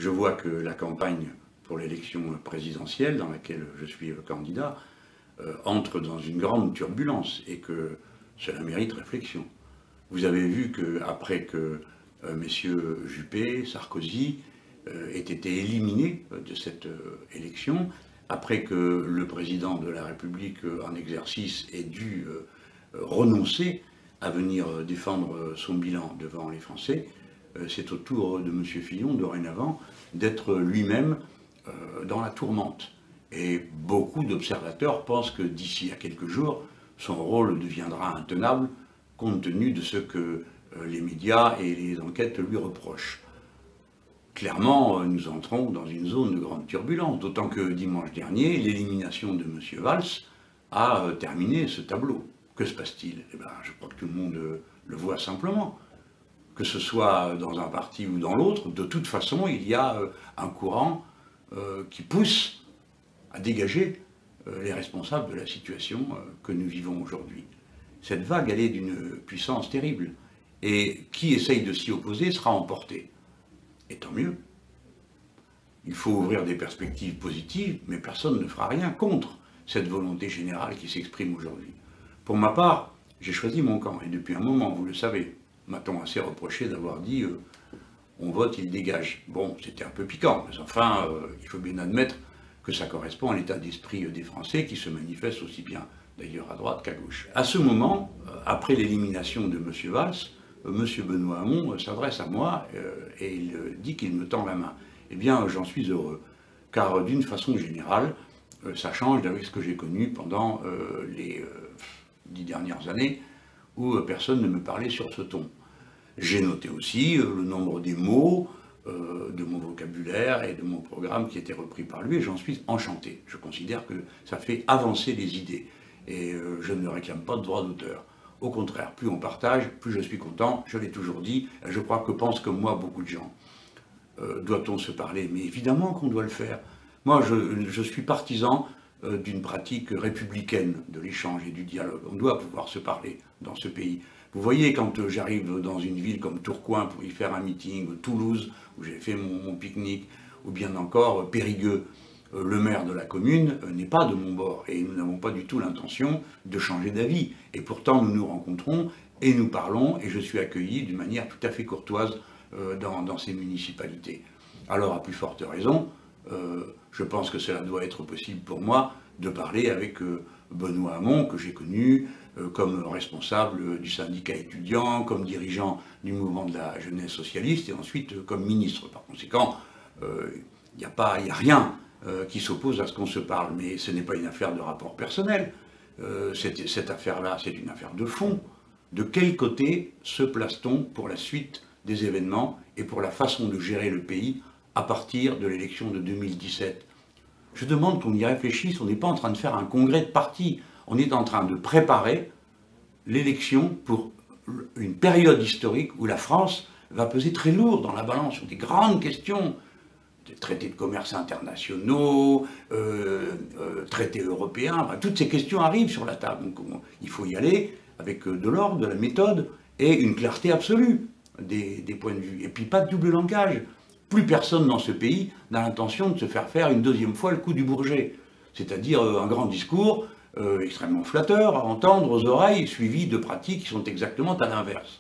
Je vois que la campagne pour l'élection présidentielle, dans laquelle je suis candidat, entre dans une grande turbulence et que cela mérite réflexion. Vous avez vu qu'après que messieurs Juppé, Sarkozy aient été éliminés de cette élection, après que le président de la République en exercice ait dû renoncer à venir défendre son bilan devant les Français, c'est au tour de M. Fillon, dorénavant, d'être lui-même dans la tourmente. Et beaucoup d'observateurs pensent que d'ici à quelques jours, son rôle deviendra intenable, compte tenu de ce que les médias et les enquêtes lui reprochent. Clairement, nous entrons dans une zone de grande turbulence, d'autant que dimanche dernier, l'élimination de M. Valls a terminé ce tableau. Que se passe-t-il? Eh bien, je crois que tout le monde le voit simplement. Que ce soit dans un parti ou dans l'autre, de toute façon, il y a un courant qui pousse à dégager les responsables de la situation que nous vivons aujourd'hui. Cette vague, elle est d'une puissance terrible. Et qui essaye de s'y opposer sera emporté. Et tant mieux. Il faut ouvrir des perspectives positives, mais personne ne fera rien contre cette volonté générale qui s'exprime aujourd'hui. Pour ma part, j'ai choisi mon camp, et depuis un moment, vous le savez, m'a-t-on assez reproché d'avoir dit on vote, il dégage. Bon, c'était un peu piquant, mais enfin, il faut bien admettre que ça correspond à l'état d'esprit des Français qui se manifeste aussi bien d'ailleurs à droite qu'à gauche. À ce moment, après l'élimination de M. Valls, M. Benoît Hamon s'adresse à moi et il dit qu'il me tend la main. Eh bien, j'en suis heureux, car d'une façon générale, ça change avec ce que j'ai connu pendant les 10 dernières années, où personne ne me parlait sur ce ton. J'ai noté aussi le nombre des mots, de mon vocabulaire et de mon programme qui étaient repris par lui, et j'en suis enchanté. Je considère que ça fait avancer les idées, et je ne réclame pas de droit d'auteur. Au contraire, plus on partage, plus je suis content, je l'ai toujours dit, et je crois que pensent comme moi beaucoup de gens. Doit-on se parler? Mais évidemment qu'on doit le faire. Moi, je suis partisan d'une pratique républicaine de l'échange et du dialogue. On doit pouvoir se parler dans ce pays. Vous voyez, quand j'arrive dans une ville comme Tourcoing pour y faire un meeting, ou Toulouse, où j'ai fait mon pique-nique, ou bien encore Périgueux, le maire de la commune n'est pas de mon bord, et nous n'avons pas du tout l'intention de changer d'avis. Et pourtant, nous nous rencontrons, et nous parlons, et je suis accueilli d'une manière tout à fait courtoise dans ces municipalités. Alors, à plus forte raison, je pense que cela doit être possible pour moi de parler avec Benoît Hamon, que j'ai connu comme responsable du syndicat étudiant, comme dirigeant du mouvement de la jeunesse socialiste, et ensuite comme ministre. Par conséquent, il n'y a rien qui s'oppose à ce qu'on se parle, mais ce n'est pas une affaire de rapport personnel. Cette affaire-là, c'est une affaire de fond. De quel côté se place-t-on pour la suite des événements et pour la façon de gérer le pays à partir de l'élection de 2017? Je demande qu'on y réfléchisse, on n'est pas en train de faire un congrès de parti, on est en train de préparer l'élection pour une période historique où la France va peser très lourd dans la balance sur des grandes questions, des traités de commerce internationaux, traités européens, toutes ces questions arrivent sur la table. Donc il faut y aller avec de l'ordre, de la méthode et une clarté absolue des points de vue. Et puis pas de double langage. Plus personne dans ce pays n'a l'intention de se faire une deuxième fois le coup du Bourget. C'est-à-dire un grand discours extrêmement flatteur à entendre aux oreilles, suivi de pratiques qui sont exactement à l'inverse.